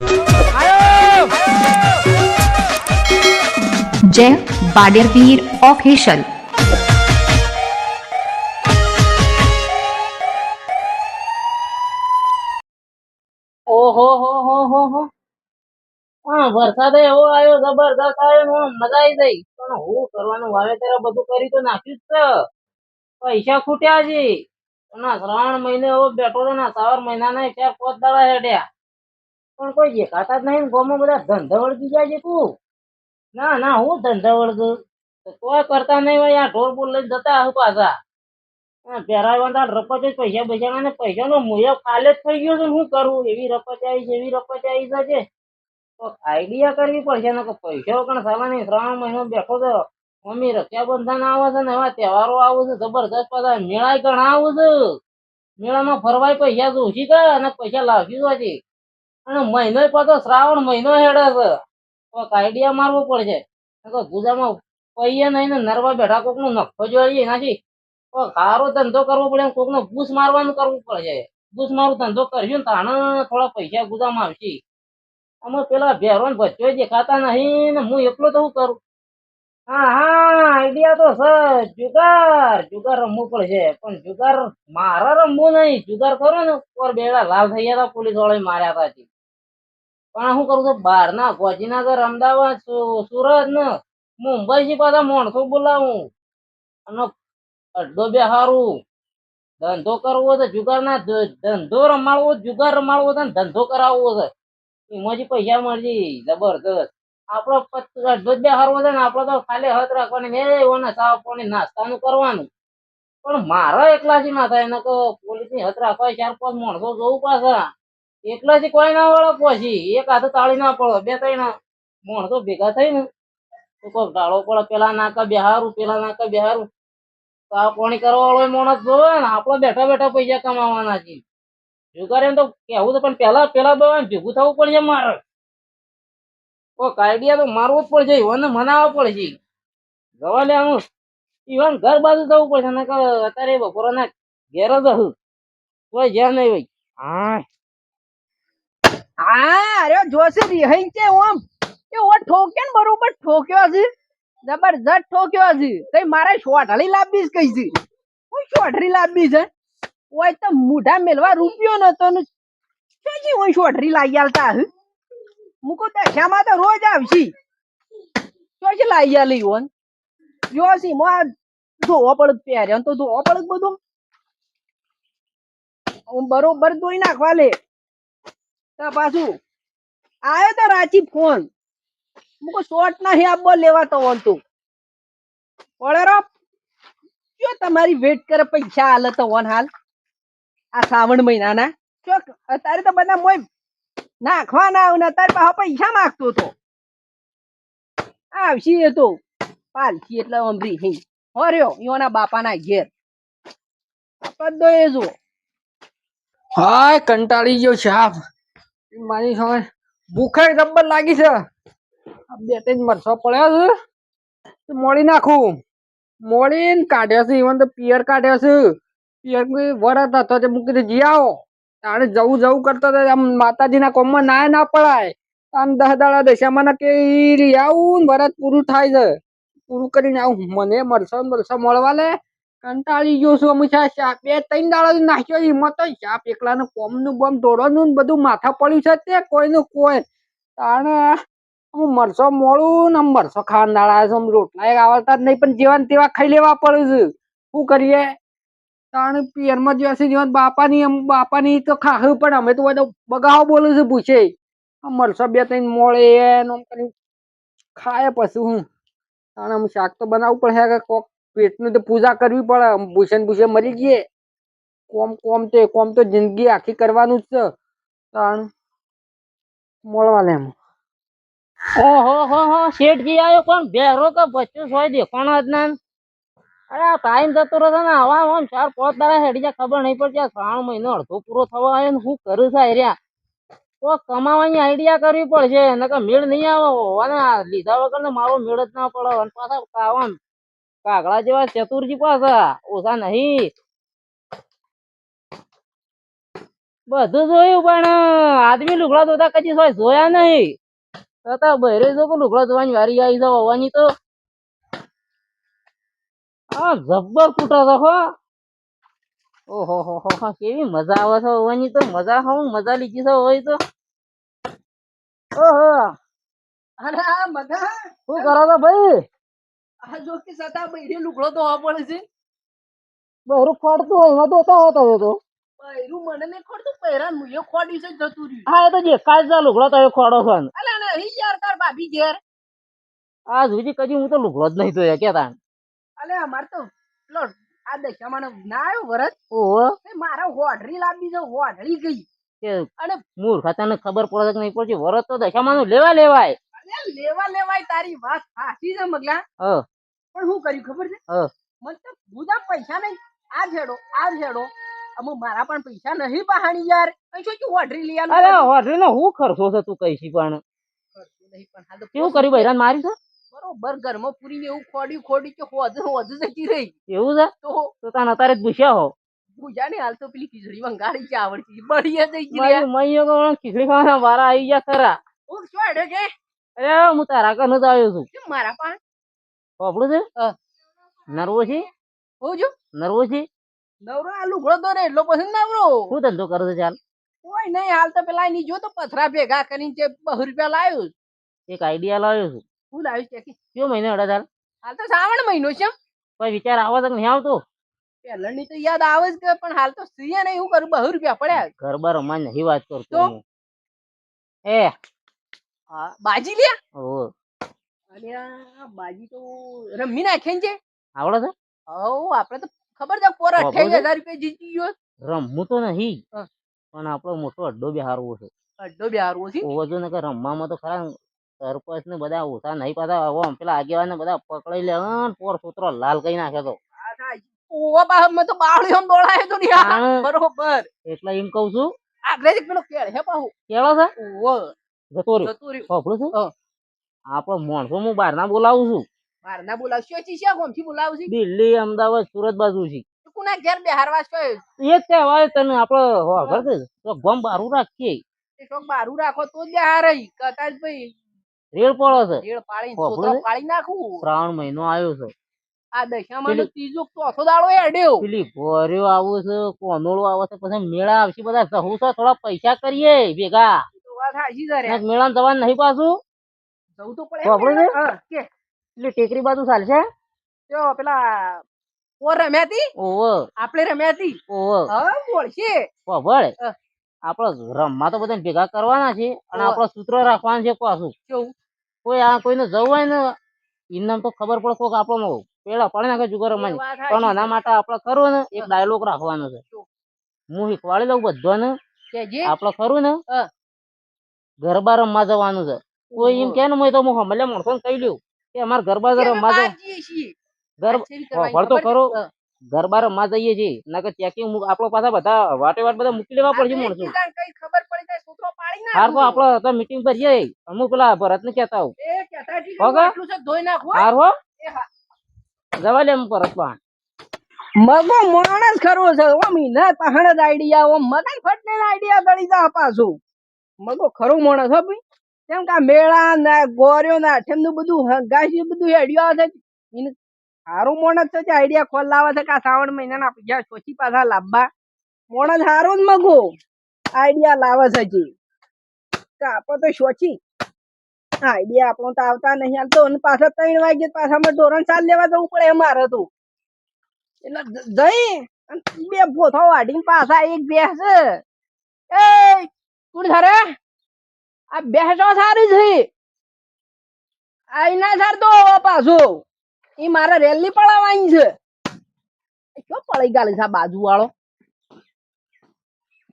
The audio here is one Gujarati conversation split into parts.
આયો જય બાડેરવીર ઓફિશિયલ. ઓહો હો. હા વરસાદ એવો આવ્યો જબરદસ્ત આવ્યો ને મજા આવી ગઈ પણ હું કરવાનું વાવેતર બધું કરી તો નાખ્યું જ છે. પૈસા ખૂટ્યા છે ના શ્રાવણ મહિને એવો બેઠો તો ના શ્રાવણ મહિના 4-5 દાડા હેડ્યા પણ કોઈ દેખાતા જ નહીં. ગામમાં બધા ધંધા વળગી જાય છે તું. ના હું ધંધા વળગું કોઈ કરતા નહીં હોય આ ઢોર બોલ લઈને જતા હું પાછા પહેરાવા રપત પૈસા બચાવવા ને પૈસાનો મૂલ્ય કાલે જ થઈ ગયો છે. શું કરવું એવી રપત આવી છે તો આઈડિયા કરવી પડશે ને કે પૈસા વગર સામાન્ય શ્રાવણ મહિનો બેઠો તો મમ્મી રક્ષાબંધન આવે છે ને એવા તહેવારો આવે છે જબરદસ્ત પાછા મેળા ઘણા આવે છે. મેળામાં ફરવાય પૈસા જોશી કે અને પૈસા લાવશું હજી અને મહિનો પાછો શ્રાવણ મહિનો હેડે છે. કોઈક આઈડિયા મારવો પડશે ગુજામાં પૈયે નહીં ને નરવા બેઠા કોક નું નફો જોઈએ એનાથી સારો ધંધો કરવો પડે કોક નો બૂસ મારવાનું કરવું પડશે. બૂસ મારું ધંધો કરશું ને તાણે થોડા પૈસા ગુજામાં આવશે. અમે પેલા ભેરો ને ભચ્ચો દેખાતા નહીં ને હું એકલો તો શું કરું. હા આઈડિયા તો છે જુગાર રમવું પડશે પણ જુગાર મારા રમવું નહીં. જુગાર કરો ને પર બેડા લાલ થઈ ગયા હતા પોલીસ વાળા માર્યા હતા. પણ શું કરું છું બહાર ના ગોજીનગર અમદાવાદ સુરત ને મુંબઈ થી પાછા માણસો બોલાવું અને અડધો બે હારું ધંધો કરવો છે. જુગાર ના ધંધો રમાડવો જુગાર રમાડવો છે ને ધંધો કરાવવો છે એમાંથી પૈસા મળશે જબરદસ્ત. આપડો અડધો બે હારવો છે ને આપડે તો ખાલી હાથ રાખવાની ને ચા પાણી નાસ્તાનું કરવાનું પણ મારા એકલાથી ના થાય એને તો પોલીસ ની હાથ રાખવા 4-5 માણસો જોવું પાછા એકલાથી કોઈ ના વળે પછી એક હાથે તાળી ના પડે 2-3 માણસો ભેગા થઈ ને તો કોઈ ઢાળો પડે પેલા નાકા બેહારું ચા પાણી કરવા વાળો માણસ જોવે ને આપડે બેઠા બેઠા પૈસા કમાવાના છે. જુગાર એમ તો કેવું તો પણ પેલા ભેગું થવું પડશે મારે. કોઈ આઈડિયા તો મારવો જ પડશે મને મનાવવો પડશે. જવા લે હું ઈવન ઘર બાજુ જવું પડશે ને અત્યારે બપોરના ઘેર જ હું કોઈ જ્યાં નહીં હોય. અરે જોશે રિહાઈ છે ઓમ કે ઓ ઠોકે ને બરોબર ઠોક્યો છે જબરજસ્ત ઠોક્યો છે. તઈ મારે શોટળી લાવવી કઈ છે હું શોટરી લાવવી છે ઓય તો મુઢા મેલવા રૂપિયો નતો ને શું ઓય શોટરી લાવી આલતા હ મુકો દશામાં તો રોજ આવશી તો જ લાવી આલી ઓન જોશી મો ધોવો પડે પહેર્યો તો ધોવો પડે બધું બરોબર ધોઈ નાખવા લે તો પાછું આયો તો રાચી ફોન મુકો શોટ નહીં આપવો લેવાતો વળતું પડેરો જો તમારી વેટ કરે પૈસા હાલે તો વન હાલ આ શ્રાવણ મહિનાના ચોક અત્યારે તો બધા મોય નાખવા ના આવે ને અત્યારે પાછા પૈસા માંગતો હતો આવશી એ તો પાલસી એટલે અમરી હી હોર્યો યોના બાપાના ઘેર પદ્દો એ જો હાય કંટાળી ગયો સાહેબ મારી સામે ભૂખે જબ્બર લાગી છે. આ 2-3 મરસો પડ્યા છે મોડી નાખું મોડીને કાઢ્યા છે ઈવન તો પિયર કાઢ્યા છે પિયર વરત હતો તે મૂકી દે જી આવો તારે જવું કરતો આમ માતાજીના કોમમાં ના પડાય આમ 10 દાડા દશામાં કે આવું ને વરત પૂરું થાય છે પૂરું કરીને આવું મને મરસો મળવા લે કંટાળી ગયો છું અમે 2-3 દાડા નાખ્યો હિંમત તો સાપ એકલાનું કોમનું બોમ દોડવાનું બધું માથા પડ્યું છે તે કોઈનું કોઈ તાણે હું મરસો મોડું ને મરસો ખાવા દાડા છે રોટલા આવડતા જ નહીં પણ જેવા તેવા ખાઈ લેવા પડે છે શું કરીએ તાણે પિયરમાં જેવા જીવન બાપાની તો ખાવું પણ અમે તો બધો બગાવો બોલે છે પૂછે મરસો 2-3 મોડે એમ કરી ખાય પછી હું તાણે અમે શાક તો બનાવવું પડે કે કોક પેટનું તો પૂજા કરવી પડે ભૂસે મરી ગયે કોમ તો જિંદગી આખી કરવાનું જ છે તાણ મળવા લે ઓહો શેઠજી આવ્યો પણ બેરો કે બચ્ચું હોય દેખાણો જ ના. અરે આ ટાઈમ જતો રહે ને હવા આમ 4-5 દાડા હેડી જાય ખબર નહીં પડતી. આ શ્રાવણ મહિનો અડધો પૂરો થવા આવ્યો ને શું કરું છે એરિયા તો કમાવાની આઈડિયા કરવી પડશે નકર મેળ નહીં આવો અને લીધા વગર ને મારો મેળ જ ના પડે અને પાછા કાવન કાગડા જેવા ચતુરજી પાછા ઓછા નહીં બધું જોયું પણ આદમી લુગડા ધોતા કદી કોઈ જોયા નહીં. તો બહેરે જો કે લુગડા ધોવાની વારી આવી જાવ હોવાની તો આ જબ્બર કૂટા છે હો. ઓહો હો હો હો, કેવી મજા આવે છે હોવાની તો. મજા લીધી છે હોય તો. ઓહો, અરે આ મગા શું કરો છો ભાઈ? આ જો કે સતા બૈરી લુગડો તો પડે છે. બહેરું ફાડતું હોય એમાં ધોતા હોતા હોય તો. બૈરું મને નહીં ખોડતું પહેરાન હું એ ખોડી છે જતું રહ્યું. હા એ તો દેખાય છે લુગડો તો એ ખોડો છે ને. અલા નહીં યાર તાર ભાભી ઘેર. આ સુધી કદી હું તો લુગડો જ નહીં ધોયા કેતા. અલે અમાર તો પેલો આ દશામાં ના આવ્યો વરસ ઓહો, મારા હોડરી લાવી છે હોડરી ગઈ. કે અને મૂર્ખા તને ખબર પડે છે કે નહીં પડતી? વરસ તો દશામાનું લેવાય. અલે લેવાય તારી વાત સાચી છે મગલા. હ પણ શું કર્યું ખબર છે? હ મને તો બુધા પૈસા નહીં. આ છેડો અમુક મારા પણ પૈસા નહીં બહાણી યાર. અહીં શું હોડરી લઈ અરે હોટલ નો હું ખર્ચો છે તું કઈ છી પણ કેવું કર્યું બૈરાન મારી છે? બરોબર ઘરમાં પૂરીને એવું ખોડી કે હોજ જતી રહી. એવું છે તો તને અત્યારે જ પૂછ્યા હો. પૂજા ને હાલ તો પેલી ખીચડી વંગાળી છે આવડતી બળી જઈ ગઈ. ખીચડી ખાવાના વારા આવી ગયા ખરા. હું શું હેડે કે અરે હું તારા કન જ આવ્યો છું. કેમ મારા પણ આપણું છે નરવો છે. હું જો નરવો છે. નવરો આ લુગડો તો રે એટલો પસંદ નવરો શું ધંધો કરે છે? ચાલ કોઈ નહીં હાલ તો પેલા એની જો તો પથરા ભેગા કરીને જે 200 રૂપિયા લાવ્યો. એક આઈડિયા લાવ્યો છું. હું લાવ્યું છે કે કયો મહિને અડા ચાલ હાલ તો શ્રાવણ મહિનો છે. કોઈ વિચાર આવે છે કે નહીં આવતો? પહેલાની તો યાદ આવે જ કે પણ હાલ તો સીએ નહીં હું કરું 200 રૂપિયા પડ્યા. ગરબા રમવા નહીં વાત કરતો તો? હું. એ હા બાજી લ્યા. ઓહો, અને આ બાજી તો રમી નાખે છે. આવડે છે? હવ આપણે તો ખબર છે પોર 28,000 રૂપિયા જીતી ગયો. રમવું તો નહીં હા. પણ આપણો મોટો અડ્ડો બિહારવો છે. અડધો બિહારવો છે. ઓવો જો ને કે રમવામાં તો ખરા સરપંચ ને બધા ઓછા નહીં પાછા હવે પેલા આગેવાન ને બધા પકડી લે પોર સૂત્રો લાલ કઈ નાખે તો. ઓવા બા મેં તો બાવળી આમ દોડાય તો નહીં હા. બરોબર. એટલે એમ કઉ છું આગળથી પેલો કેળ હે પાહુ કેળો છે ઓવો જતો રહ્યો. જતું રહ્યું. ખબર છે હા. આપણો માણસો હું બહાર ના બોલાવું છું. બહાર ના બોલાવશો ચીશા ગોમથી બોલાવશી. દિલ્હી અમદાવાદ સુરત બાજુ છે. કુના ઘેર બેહારવા છો? એ જ કહેવાય તને આપડે ખબર છે તો ગમ બારું રાખીએ. એ શોક બારું રાખો તો જ બેહાર રહી કતાજ ભાઈ રેડ પડે છે. રેડ પાડી ખબર છોતરા છે? પાડી નાખું. શ્રાવણ મહિનો આવ્યો છે. આ દશામાં તો ત્રીજો ચોથો દાડો હેડ્યો. પેલી ભોર્યો આવું છે કોનોળો આવે છે પછી મેળા આવશે બધા સહુ છે થોડા પૈસા કરીએ ભેગા. તો વાત હાચી છે રે. મેળા જવાનું નહીં પાછું. જવું તો પડે. ખબર છે? હા કે એટલે ટેકરી બાજુ ચાલશે. જો પેલા ઓર રમ્યા હતી ઓવો આપણે રમ્યા હતી. ઓવો હા બોલશે. ખબર હા. આપડે રમવા તો બધા ભેગા કરવાના છે અને ઓવે. આપડે સૂત્ર રાખવાના છે પાછું. કેવું કોઈ આ કોઈને જવું હોય ને એમને તો ખબર પડે કોક આપણો પેલા પડે નાખે જુગાર એ રમવાની. વાત પણ હાચી એના માટે આપડે કરવું ને એક ડાયલોગ રાખવાનો છે. શું? હું શીખવાડી દઉં બધાને. કે જે આપડે ખરું ને હા. ગરબા રમવા જવાનું છે. કોઈ એમ કે ને હું તો હું હમલે માણસો કહી દઉં કે અમારે ગરબા રમવા જવું. ભળ તો ખરો ગરબા રમવા જઈએ છીએ ના કે ચેકિંગ આપડો પાછા બધા વાટે વાટ બધા મૂકી લેવા પડશે માણસો. કઈ ખબર પડી જાય સૂત્રો પાડી હાર તો નાખું. આપડે મીટિંગ કરીએ અમુક પેલા ભરત ને કેતા આવું. એ કહેતા ઠીક હોગા? છે, આટલું છે ધોઈ નાખું હો. હાર હો એ હા. જવા લે એમ પરત પણ મગો માણસ ખરો છે ઓ મહિના પહાણ જ આઈડિયા ઓ મગન ફટને આઈડિયા ગળી જા પાછું. મગો ખરો માણસ હો ભાઈ. કેમ કે આ મેળા ના ગોર્યો ના આઠમ નું બધું હગાસી બધું હેડ્યો આવે છે. એને સારું માણસ છે જે આઈડિયા ખોલ લાવે છે કે આ શ્રાવણ મહિનાના પૈસા સોચી પાછા લાવવા. માણસ સારો જ મગો આઈડિયા લાવે છે જે તો આપણે તો સોચી આઈડિયા આપણો તો આવતા નહીં હાલતો અને પાછા 3 વાગે પાછા અમે ધોરણ 4 લેવા જવું પડે અમારે તો. એટલે જઈ અને બે ભોથા વાઢીને પાછા એક ભેંસ એ તું સારે આ ભેંસો સારી છે આ ના સારતો હવે પાછો એ મારે રેલી પડાવવાની છે. શું પડી ગાલી છે આ બાજુ વાળો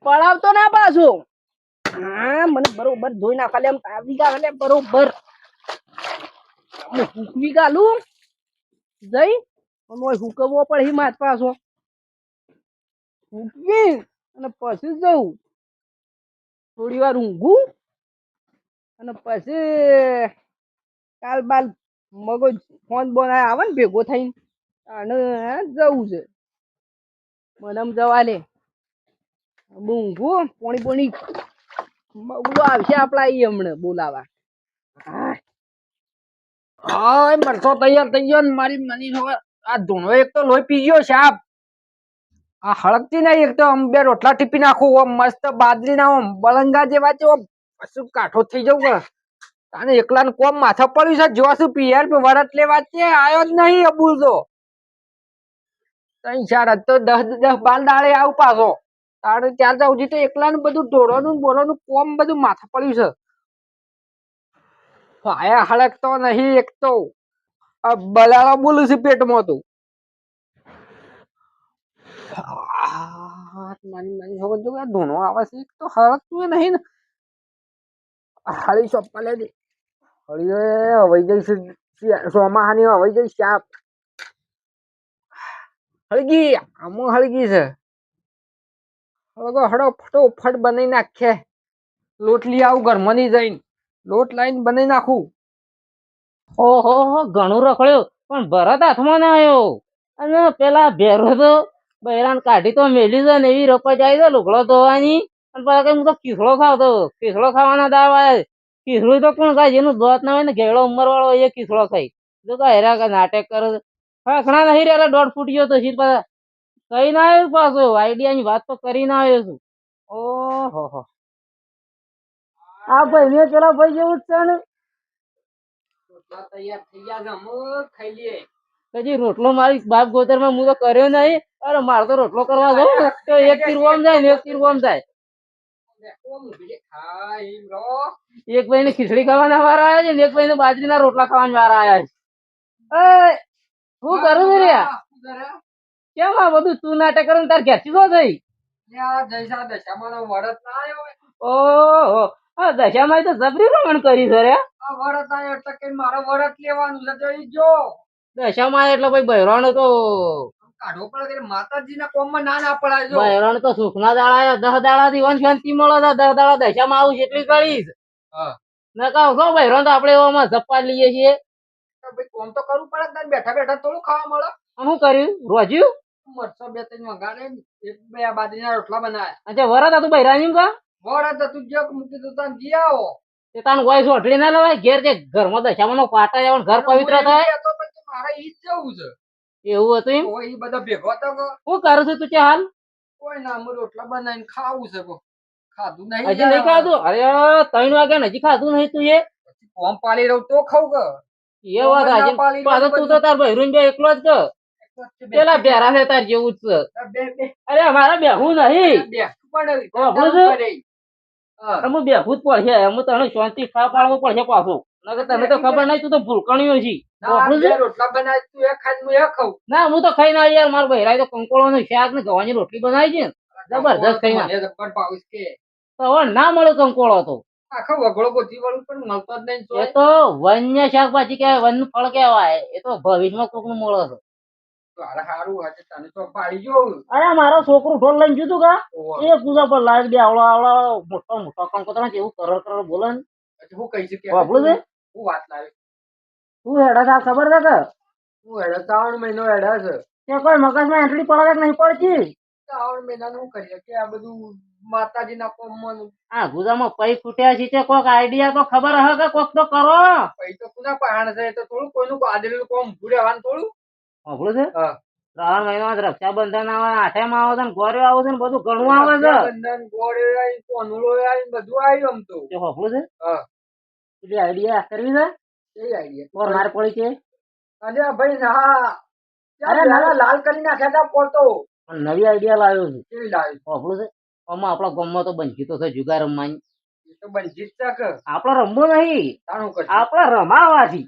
પડાવતો ના પાછો. હા મને બરોબર ધોઈ નાખા એમ તાવી ગાલે બરોબર હુકવી ગાલું જઈ હુકવવો પડે હિ માથ પાછો હુકવી અને પછી જવું થોડી વાર ઊંઘું અને પછી કાલ બાલ મગજ ફોન બોન આવે ને ભેગો થઈને અને જવું છે મને જવા લે ઊંઘું પોણી પોણી બોલો આવશે આપડા ઈ હમણાં બોલાવા. હા મરસો તૈયાર થઈ ગયો ને મારી મની હવે આ ધૂણો એક તો લોહી પી ગયો સાપ. આ હળકતી નહીં એક તો આમ બે રોટલા ટીપી નાખું આમ મસ્ત બાજરીના આમ બળંગા જેવા છે આમ શું કાઠો થઈ જાઉં કે તાને એકલાને કોમ માથા પડ્યું છે જો શું પિયર વરત લેવા છે આયો જ નહીં અબુલ તો ત્રણ ચાર આજ તો 10 દાડે આવું પાછો તારે ત્યાર સુધી તો એકલાને બધું ઢોળવાનું ને બોલવાનું કોમ બધું માથા પડ્યું છે. આયા હળકતો નહીં એક તો આ બલાળો બોલું છે પેટમાં તો મારી મારી ખબર જો ધૂણો આવે છે એક તો હળકતું નહીં ને હારી ચોપ્પા લે દે હળી હવાઈ જઈશ સોમાહાની હવાઈ જઈશ સાપ હળગી આમાં હળગી છે હળગો હળો ફટોફટ બનાવી નાખે લોટ લઈ આવું ઘરમાં ની જઈને લોટ લાઈને બનાવી નાખું. ઓહો હો ઘણું રખડ્યું પણ ભરત હાથમાં ના આવ્યો. અને પેલા ભેરો તો બૈરાન કાઢી તો મેલી છે ને એવી રપા જાય છે લુગડો ધોવાની. અને પાછા કઈ હું તો ખીસડો ખાવતો ખીસડો ખાવાના દાવ આવે. ખીસડું તો કોણ ખાય જેનું દોત ના હોય ને ઘેડો ઉંમર વાળો એ ખીસડો ખાય. જો કે હેરા નાટક કરે ખણા નહીં રહ્યા 1.5 ફૂટ તો શીર પાછા કઈ ના આવ્યું પાછું આઈડિયા ની વાત તો કરી ના આવ્યો છું. ઓહો આ ભાઈ ને પેલા ભાઈ જેવું જ છે ને તૈયાર થઈ ગયા છે અમે ખાઈ લઈએ. હજી રોટલો મારી બાપ ગોતર માં હું તો કર્યો નહીં. અરે મારે તો રોટલો કરવા જાઉં ને તો એક તીરવામ જાય ને એક તીરવામ જાય. એક ભાઈ ને ખીચડી ખાવાના વાર આવ્યા છે ને એક ભાઈ ને બાજરીના રોટલા ખાવાના વાર આવ્યા છે. શું કરું છું રે કેમ આ બધું તું નાટક કરે તાર ઘેરથી શું થઈ? ઓહો હા દશામાં તો જબરી રમણ કરી છે રે. દશામાં એટલે ભાઈ બહેરાણ તો માતાજી ના કોમ માં ના પડાય બહેરાણ તો સુખના દાડા 10 દાડા થી શાંતિ મળે છે 10 દાડા દશામાં આવું છે એટલી કરીશ. ના કહો છો બહેરાણ તો આપડે એવામાં ઝપ્પા લઈએ છીએ. કોમ તો કરવું પડે તાર બેઠા બેઠા થોડું ખાવા મળે. શું કર્યું રોજ્યું મરસો 2-3 વગાડે 1-2 બાજરીના રોટલા બનાવ્યા. અચ્છા વરત હતું બહેરાણી કા વરત તું જો મૂકી તો તને જી આવો તે તાન વોઇસ ઓઢડી ના લેવાય ઘેર જે ઘરમાં દશામાં નો પાટા જવાનું ઘર પવિત્ર થાય. તો પછી મારે ઈ જ જવું છે. એવું હતું એમ કોઈ ઈ બધા ભેગો તો શું કરું છું તું હાલ? કોઈ ના અમે રોટલા બનાવીને ખાવું છે ખાધું નહીં હજી નહીં ખાધું? અરે 3 વાગ્યા હજી ખાધું નહીં તું? એ કોમ પાલી રહું તો ખાવું કે એ વાત આજે પાછો તું તો તાર ભૈરું બે એકલો જ કર પેલા ભેરા છે તાર જેવું જ છે. અરે અમારે બેહું નહીં હું બેહું જ પડશે હું તને શાંતિ ખા પાડવું પડશે પાછું. નકર તને તો ખબર નહીં તું તો ભૂલકણીઓ છી. રોટલા બનાવી તું એ ખાઈ હું એ ખાઉં. ના હું તો ખાઈ ના યાર મારા બહેરાએ તો કંકોળો નું શાક ને ગવાની રોટલી બનાવી છે ને જબરદસ્ત ખાઈ ના. જબ્બર પાઉસ કે તો હવે ના મળે કંકોળો તો આખો વગળો ગોતી વાળું પણ મળતો જ નહીં. એ તો વન્ય શાકભાજી કહેવાય વન ફળ કહેવાય. એ તો ભવિષ્યમાં કોક નું મળે છે. સારું આજે તને તો પાડી જોઉં. અરે મારો છોકરો ઢોલ લઈને જતું કા એ પૂજા પર લાવી દે આવડો આવડો મોટો મોટો કંકોતરા જેવું કરોડ કરોડ બોલે ને હું કહી શકીએ વાપરું છે. હું વાત લાવી તું હેડા તાર ખબર છે કે હું હેડા 3 મહિનો હેડા છે. તે કોઈ મગજમાં એન્ટ્રી પડે કે નહીં પડતી? 3 મહિના નું કરીએ કે આ બધું માતાજી ના કોમ માં આ ગુજામાં પૈ ફૂટ્યા છે તે કોક આઈડિયા તો ખબર હે કે કોક તો કરો. પૈ તો કુના પહાણ છે તો થોડું કોઈનું બાદરેલું કોમ ભૂરેવાનું થોડું વાપરું છે. હા 3 મહિનામાં રક્ષાબંધન આવે આઠેમાં આવે છે ને ગોળ્યો આવે છે ને બધું ઘણું આવે છે. બંધન ગોળે આવી કોનુળો આવી બધું આવ્યું આમ તો તે વાપરું છે. હા એટલે આઈડિયા કરવી છે એ આઈડિયા ઓર માર પડી છે. અરે ભાઈ ના અરે અરે લાલ કરી નાખ્યા તા પોતો પણ નવી આઈડિયા લાવ્યો છું. કેવી લાવી વાપરું છે. આમાં આપણા ગામમાં તો બંધીતો છે જુગાર રમવાની. એ તો બંજીત તક આપડે રમવું નહીં તાણું કરશે આપડે રમાવાથી.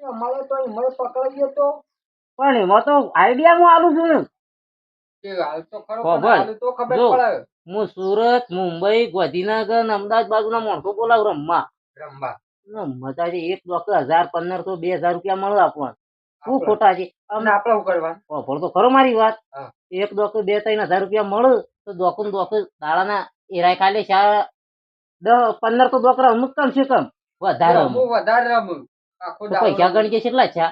અમારે તો એમાં પકડાઈ ગયો તો પણ એમાં તો આઈડિયા હું આલું છું ને. કે હાલ તો ખરો ખબર. પણ હાલ તો ખબર જો. પડે હું સુરત મુંબઈ ગાંધીનગર ને અમદાવાદ બાજુના માણસો બોલાવું રમવા. રમવા મજા છે એક ડોક્ટર 1000-1500-2000 રૂપિયા મળે આપણને. શું ખોટા છે અમને આપડે શું કરવાનું ભળ તો ખરો મારી વાત. હા. એક ડોક્ટર 2-3 હજાર રૂપિયા મળે તો દોકું દાડાના એરાય ખાલી 10-15 તો ડોક્ટર અમુક કમ છે કમ વધારે હું વધારે રમું આખો તો પૈસા ગણી છે કેટલા છે?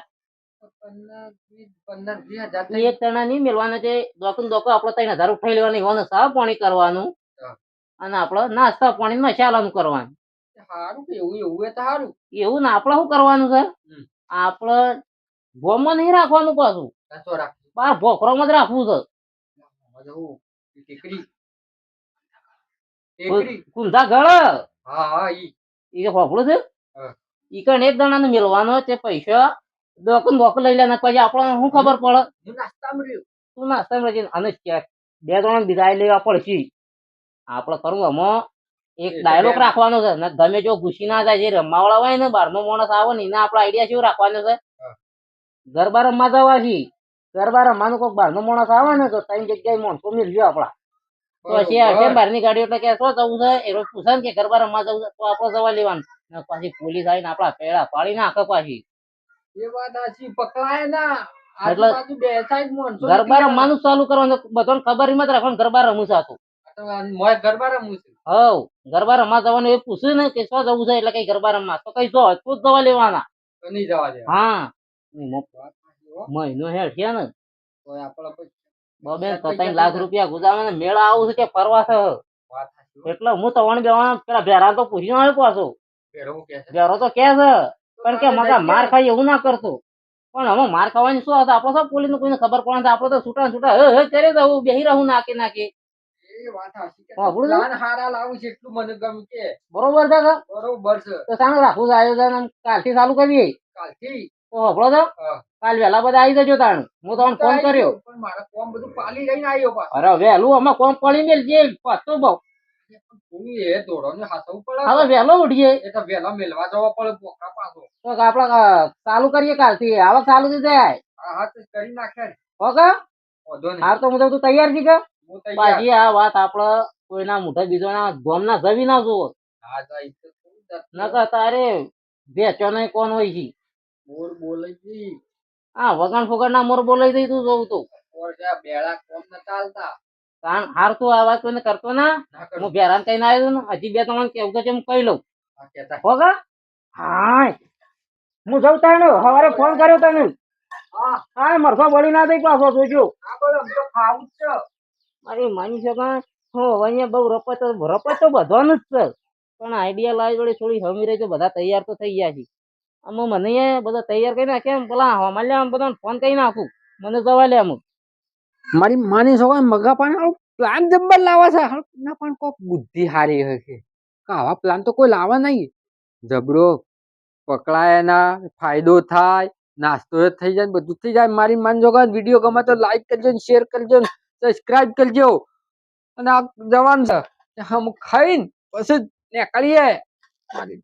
15-20 એક જણા નહીં મેળવાના છે. દોકન દોકો આપણે 3000 ઉઠાઈ લેવાનું, એવાનું સાફ પાણી કરવાનું હા. અને આપણે નાસ્તા પાણી મસાલાનું કરવાનું. સારું કે એવું એવું હોય તો સારું. એવું ને આપણે શું કરવાનું છે? હમ. આપણે ગોમાં નહીં રાખવાનું, પાછું કાચો રાખ. બાર ભોખરામાં જ રાખવું છે. હું ટેકરી ટેકરી. કુંધા ગળ હા હા ઈ. એ હોપડું છે. હા. ઈ કણ એક જણાને મેળવાનો તે પૈસા દોકન દોક લઈ લેના, પછી આપણને શું ખબર પડે? હું નાસ્તામાં રહ્યો. તું નાસ્તા માં અને બે જણા બિદાય લેવા પડશે. આપણે કરવું આમાં એક એ તો ડાયલોગ બે- રાખવાનો છે ને, ગમે જો ઘૂસી ના જાય, જે રમવાવાળા હોય ને, બહારનો માણસ આવે ને, એને આપણે આઈડિયા શું રાખવાનો છે? હા. ગરબા રમવા જવા છે, ગરબા રમવાનું કોઈ બહારનો માણસ આવે ને તો ત્રણ જગ્યાએ માણસો મિલજો આપડા. તો હશે હશે બહારની ગાડીઓ એટલે કે શું જવું છે એ રોજ પૂછે ને કે ગરબા રમવા જવું છે, તો આપણે જવા લેવાનું. ને પાછી પોલીસ આવીને આપડા પેડા પાડી નાખે પાછી. એ વાત સાચી. પકડાય ના. એટલે આજુબાજુ બે સાઈડ માણસો ગરબા નીકળી રમવાનું ચાલુ કરવાનું, બધાને ખબર એમ જ રાખવાનું ગરબા રમું છું આ તો. આવવાના. મોય ગરબા રમવું છે. હવ ગરબા રમવા જવાનું એ પૂછ્યું ને કે શું જવું છે એટલે કઈ ગરબા રમવા, તો કઈ જો તું જ જવા લેવાના. તો નહીં જવા દેવા. હા વાત સાચી હો. મહિનો હેઠ છે ને તો આપણે પછી બબે 3 લાખ રૂપિયા ગુજારવાના મેળા આવું છે કે ફરવા છે. વાત સાચી હો. એટલે હું તવણ બેવાના પેલા ભેરા તો પૂછી આવ્યો પાછો. પેલો હું કહે છે? ભેરો તો કે છે પણ કે મગા માર ખાઈ એવું ના કરતો. પણ હવે માર ખાવાની શું હતા? આપણે સબ પોલીસ કોઈને ખબર પડે તો આપણે તો છૂટા છૂટા હે કરે તો બેહી રહું નાખી નાખી. એ વાત સાચી કે હા, બોલો ને. પ્લાન હારા લાવું છે એટલું મને ગમ કે. બરોબર છે કે? બરોબર છે. તો સારું રાખવું છે આયોજન, આમ કાલથી ચાલુ કરીએ. કાલથી. તો હભળો તો હા. કાલ વહેલા બધા આવી જજો તાણ. હું તમને ફોન કર્યો. પણ મારા કોમ બધું પાલી લઈને આવ્યો પાછો. અરે વહેલું અમે કોમ પડી મેલ જે પાછો બહુ થોડું એ દોડો ને હાથવું પડે. હવે વહેલો ઉઠીએ એ તો વહેલા મેલવા જવા પડે પોખરા પાછો. તો આપણે ચાલુ કરીએ કાલથી. આવક ચાલુ થઈ જાય. હા હા તો કરી નાખે ને. ઓકે વાંધો નહીં. હાલ તો હું તું તૈયાર છી કે? હું તૈયાર. પાછી આ વાત આપણે કોઈના મોઢે બીજોના ગોમના જવી ના જોવો. હા જાય તો થોડું જાત નકર તારે વેચો નહીં કોણ હોય છે. બોલ બોલે જી. હા વગણ ફગણ ના મોર બોલાઈ દઈ તું જોઉં તો. ઓર જા બેડા કોમ ન ચાલતા. કારણ હાર તું આ વાત કોઈને કરતો ના. ના કરું. હું ભેરાન કહીને આવ્યો ને, હજી બે ત્રણ કેવું કે હું કહી લઉં. હા કહેતા. ઓકે હા હું જઉં તાણે સવારે ફોન કર્યો તને. હા હા મરસો બળી ના દઈ પાછો જોજો. હા બોલો તો ખાવું જ છે. મારી માની છે કે હું અહીંયા બહુ રપત તો બધવાનું જ છે. પણ આઈડિયા લાવી વળી થોડી હમી રહી તો બધા તૈયાર તો થઈ ગયા છે. આમાં મને અહીંયા બધા તૈયાર કરી નાખ્યા, પેલા હમાલ્યા બધાને ફોન કરી નાખું, મને જવા લે અમુક. મારી માની છોકરા મગા પાણી પ્લાન જબ્બર લાવે છે. ના પણ કોક બુદ્ધિ હારી હશે. આવા પ્લાન તો કોઈ લાવે નહીં. જબરો પકડાય ના ફાયદો થાય, નાસ્તો એ થઈ જાય, બધું થઈ જાય. મારી માન જોગા વિડીયો ગમે તો લાઈક કરજો, શેર કરજો, સબસ્ક્રાઇબ કરજો. અને આ જવાન છે હમ ખાઈને પછી નીકળીએ. મારી